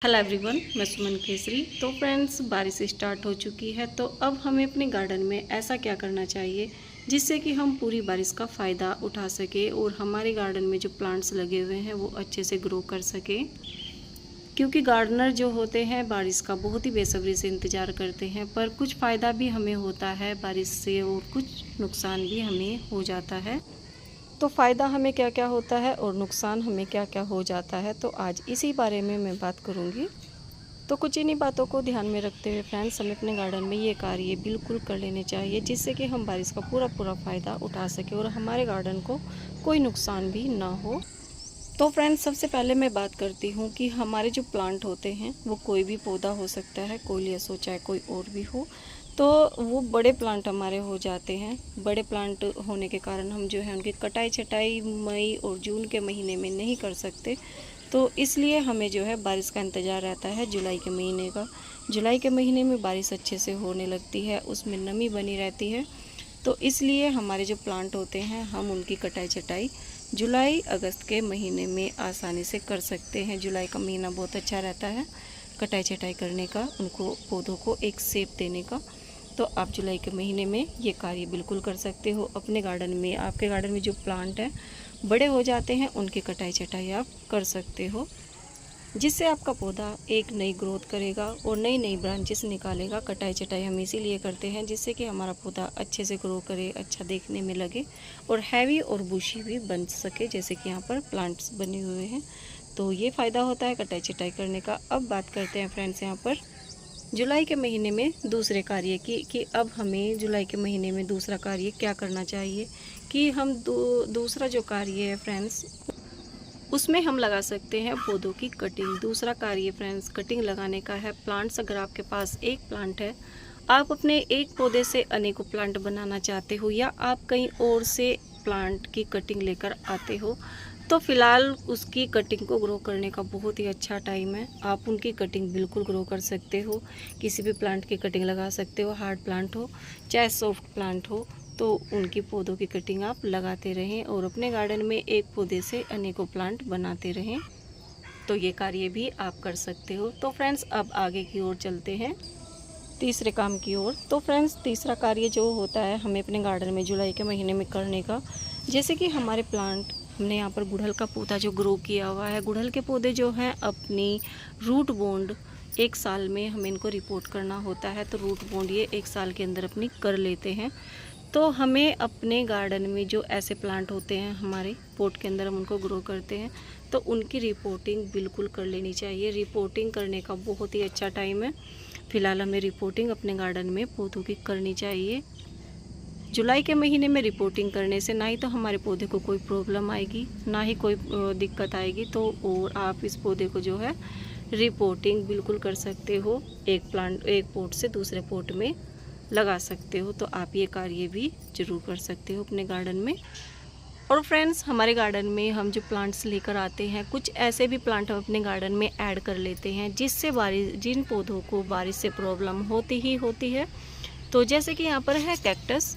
Hello everyone, मैं सुमन केसरी। तो friends, बारिश स्टार्ट हो चुकी है, तो अब हमें अपने गार्डन में ऐसा क्या करना चाहिए जिससे कि हम पूरी बारिश का फ़ायदा उठा सके और हमारे गार्डन में जो प्लांट्स लगे हुए हैं वो अच्छे से ग्रो कर सके। क्योंकि गार्डनर जो होते हैं बारिश का बहुत ही बेसब्री से इंतज़ार करते हैं, पर कुछ फ़ायदा भी हमें होता है बारिश से और कुछ नुकसान भी हमें हो जाता है। तो फ़ायदा हमें क्या क्या होता है और नुकसान हमें क्या क्या हो जाता है, तो आज इसी बारे में मैं बात करूँगी। तो कुछ इन्हीं बातों को ध्यान में रखते हुए फ्रेंड्स, हमें अपने गार्डन में ये कार्य बिल्कुल कर लेने चाहिए जिससे कि हम बारिश का पूरा फ़ायदा उठा सकें और हमारे गार्डन को कोई नुकसान भी ना हो। तो फ्रेंड्स, सबसे पहले मैं बात करती हूँ कि हमारे जो प्लांट होते हैं वो कोई भी पौधा हो सकता है, कोलियस हो चाहे कोई और भी हो। तो वो बड़े प्लांट हमारे हो जाते हैं। बड़े प्लांट होने के कारण हम जो है उनकी कटाई छटाई मई और जून के महीने में नहीं कर सकते। तो इसलिए हमें जो है बारिश का इंतज़ार रहता है जुलाई के महीने का। जुलाई के महीने में बारिश अच्छे से होने लगती है, उसमें नमी बनी रहती है। तो इसलिए हमारे जो प्लांट होते हैं हम उनकी कटाई छटाई जुलाई अगस्त के महीने में आसानी से कर सकते हैं। जुलाई का महीना बहुत अच्छा रहता है कटाई छटाई करने का, उनको पौधों को एक शेप देने का। तो आप जुलाई के महीने में ये कार्य बिल्कुल कर सकते हो अपने गार्डन में। आपके गार्डन में जो प्लांट हैं बड़े हो जाते हैं, उनकी कटाई छटाई आप कर सकते हो, जिससे आपका पौधा एक नई ग्रोथ करेगा और नई नई ब्रांचेस निकालेगा। कटाई छटाई हम इसीलिए करते हैं जिससे कि हमारा पौधा अच्छे से ग्रो करे, अच्छा देखने में लगे और हैवी और बुशी भी बन सके, जैसे कि यहाँ पर प्लांट्स बने हुए हैं। तो ये फ़ायदा होता है कटाई छटाई करने का। अब बात करते हैं फ्रेंड्स यहाँ पर जुलाई के महीने में दूसरे कार्य की, कि अब हमें जुलाई के महीने में दूसरा कार्य क्या करना चाहिए। कि हम दूसरा जो कार्य है फ्रेंड्स, उसमें हम लगा सकते हैं पौधों की कटिंग। दूसरा कार्य फ्रेंड्स कटिंग लगाने का है। प्लांट्स, अगर आपके पास एक प्लांट है, आप अपने एक पौधे से अनेकों प्लांट बनाना चाहते हो या आप कहीं और से प्लांट की कटिंग लेकर आते हो, तो फ़िलहाल उसकी कटिंग को ग्रो करने का बहुत ही अच्छा टाइम है। आप उनकी कटिंग बिल्कुल ग्रो कर सकते हो। किसी भी प्लांट की कटिंग लगा सकते हो, हार्ड प्लांट हो चाहे सॉफ्ट प्लांट हो। तो उनकी पौधों की कटिंग आप लगाते रहें और अपने गार्डन में एक पौधे से अनेकों प्लांट बनाते रहें। तो ये कार्य भी आप कर सकते हो। तो फ्रेंड्स, अब आगे की ओर चलते हैं, तीसरे काम की ओर। तो फ्रेंड्स, तीसरा कार्य जो होता है हमें अपने गार्डन में जुलाई के महीने में करने का, जैसे कि हमारे प्लांट, हमने यहाँ पर गुड़हल का पौधा जो ग्रो किया हुआ है, गुड़हल के पौधे जो हैं अपनी रूट बॉन्ड 1 साल में हमें इनको रिपोर्ट करना होता है। तो रूट बॉन्ड ये 1 साल के अंदर अपनी कर लेते हैं। तो हमें अपने गार्डन में जो ऐसे प्लांट होते हैं हमारे पॉट के अंदर, हम उनको ग्रो करते हैं, तो उनकी रिपोर्टिंग बिल्कुल कर लेनी चाहिए। रिपोर्टिंग करने का बहुत ही अच्छा टाइम है। फ़िलहाल हमें रिपोर्टिंग अपने गार्डन में पौधों की करनी चाहिए। जुलाई के महीने में रिपोर्टिंग करने से ना ही तो हमारे पौधे को कोई प्रॉब्लम आएगी, ना ही कोई दिक्कत आएगी। तो और आप इस पौधे को जो है रिपोर्टिंग बिल्कुल कर सकते हो, एक पॉट से दूसरे पॉट में लगा सकते हो। तो आप ये कार्य भी ज़रूर कर सकते हो अपने गार्डन में। और फ्रेंड्स, हमारे गार्डन में हम जो प्लांट्स लेकर आते हैं, कुछ ऐसे भी प्लांट हम अपने गार्डन में ऐड कर लेते हैं जिससे जिन पौधों को बारिश से प्रॉब्लम होती ही होती है। तो जैसे कि यहाँ पर है कैक्टस।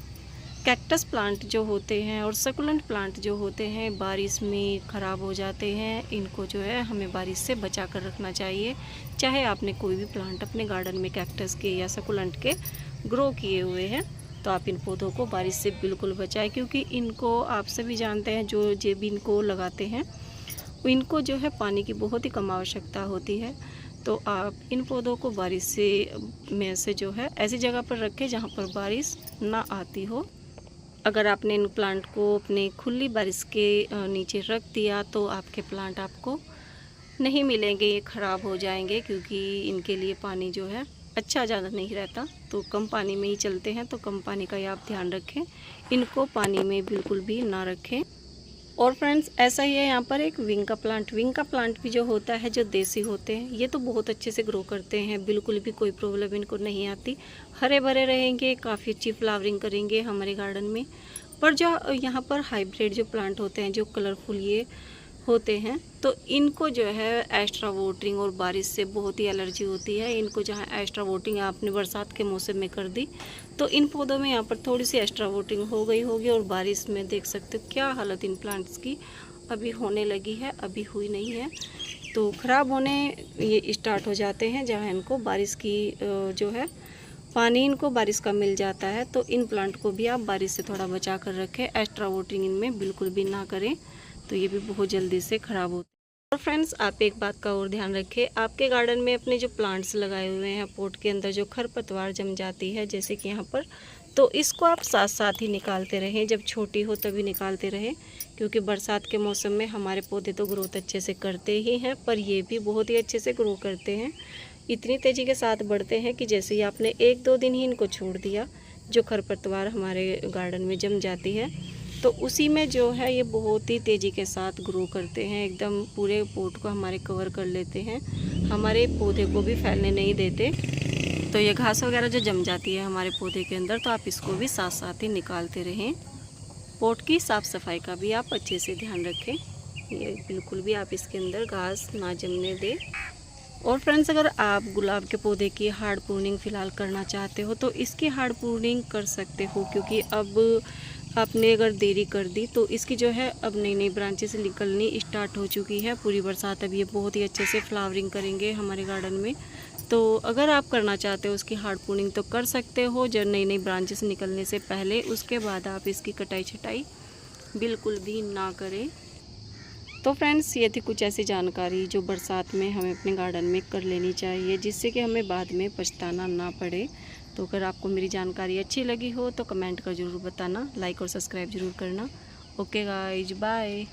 कैक्टस प्लांट जो होते हैं और सकुलेंट प्लांट जो होते हैं बारिश में ख़राब हो जाते हैं। इनको जो है हमें बारिश से बचा कर रखना चाहिए। चाहे आपने कोई भी प्लांट अपने गार्डन में कैक्टस के या सकुलेंट के ग्रो किए हुए हैं, तो आप इन पौधों को बारिश से बिल्कुल बचाएं, क्योंकि इनको आप सभी जानते हैं जो भी इनको लगाते हैं, इनको जो है पानी की बहुत ही कम आवश्यकता होती है। तो आप इन पौधों को बारिश से जो है ऐसी जगह पर रखें जहाँ पर बारिश ना आती हो। अगर आपने इन प्लांट को अपने खुली बारिश के नीचे रख दिया तो आपके प्लांट आपको नहीं मिलेंगे, ये ख़राब हो जाएंगे, क्योंकि इनके लिए पानी जो है अच्छा ज़्यादा नहीं रहता। तो कम पानी में ही चलते हैं, तो कम पानी का ही आप ध्यान रखें, इनको पानी में बिल्कुल भी ना रखें। और फ्रेंड्स, ऐसा ही है यहाँ पर एक विंग का प्लांट। विंग का प्लांट भी जो होता है, जो देसी होते हैं, ये तो बहुत अच्छे से ग्रो करते हैं, बिल्कुल भी कोई प्रॉब्लम इनको नहीं आती। हरे भरे रहेंगे, काफ़ी अच्छी फ्लावरिंग करेंगे हमारे गार्डन में। पर जो यहाँ पर हाइब्रिड जो प्लांट होते हैं, जो कलरफुल ये होते हैं, तो इनको जो है एक्स्ट्रा वाटरिंग और बारिश से बहुत ही एलर्जी होती है। इनको जहाँ एक्स्ट्रा वाटरिंग आपने बरसात के मौसम में कर दी, तो इन पौधों में यहाँ पर थोड़ी सी एक्स्ट्रा वाटरिंग हो गई होगी और बारिश में देख सकते हो क्या हालत इन प्लांट्स की अभी होने लगी है, अभी हुई नहीं है। तो ख़राब होने ये स्टार्ट हो जाते हैं जहाँ इनको बारिश की जो है पानी इनको बारिश का मिल जाता है। तो इन प्लांट को भी आप बारिश से थोड़ा बचा कर रखें, एक्स्ट्रा वाटरिंग इनमें बिल्कुल भी ना करें, तो ये भी बहुत जल्दी से ख़राब होते हैं। और फ्रेंड्स, आप एक बात का और ध्यान रखें, आपके गार्डन में अपने जो प्लांट्स लगाए हुए हैं पॉट के अंदर जो खरपतवार जम जाती है जैसे कि यहाँ पर, तो इसको आप साथ साथ ही निकालते रहें, जब छोटी हो तभी निकालते रहें, क्योंकि बरसात के मौसम में हमारे पौधे तो ग्रोथ अच्छे से करते ही हैं, पर ये भी बहुत ही अच्छे से ग्रो करते हैं, इतनी तेज़ी के साथ बढ़ते हैं कि जैसे ही आपने 1-2 दिन ही इनको छोड़ दिया, जो खरपतवार हमारे गार्डन में जम जाती है, तो उसी में जो है ये बहुत ही तेज़ी के साथ ग्रो करते हैं, एकदम पूरे पॉट को हमारे कवर कर लेते हैं, हमारे पौधे को भी फैलने नहीं देते। तो ये घास वगैरह जो जम जाती है हमारे पौधे के अंदर, तो आप इसको भी साथ साथ ही निकालते रहें। पॉट की साफ़ सफाई का भी आप अच्छे से ध्यान रखें, ये बिल्कुल भी आप इसके अंदर घास ना जमने दें। और फ्रेंड्स, अगर आप गुलाब के पौधे की हार्ड प्रूनिंग फ़िलहाल करना चाहते हो तो इसकी हार्ड प्रूनिंग कर सकते हो, क्योंकि अब आपने अगर देरी कर दी तो इसकी जो है अब नई नई ब्रांचेस निकलनी स्टार्ट हो चुकी है। पूरी बरसात अब ये बहुत ही अच्छे से फ्लावरिंग करेंगे हमारे गार्डन में। तो अगर आप करना चाहते हो उसकी हार्ड प्रूनिंग तो कर सकते हो, जब नई नई ब्रांचेस निकलने से पहले, उसके बाद आप इसकी कटाई छटाई बिल्कुल भी ना करें। तो फ्रेंड्स, ये थी कुछ ऐसी जानकारी जो बरसात में हमें अपने गार्डन में कर लेनी चाहिए, जिससे कि हमें बाद में पछताना ना पड़े। तो अगर आपको मेरी जानकारी अच्छी लगी हो तो कमेंट कर ज़रूर बताना, लाइक और सब्सक्राइब ज़रूर करना। Okay guys, bye.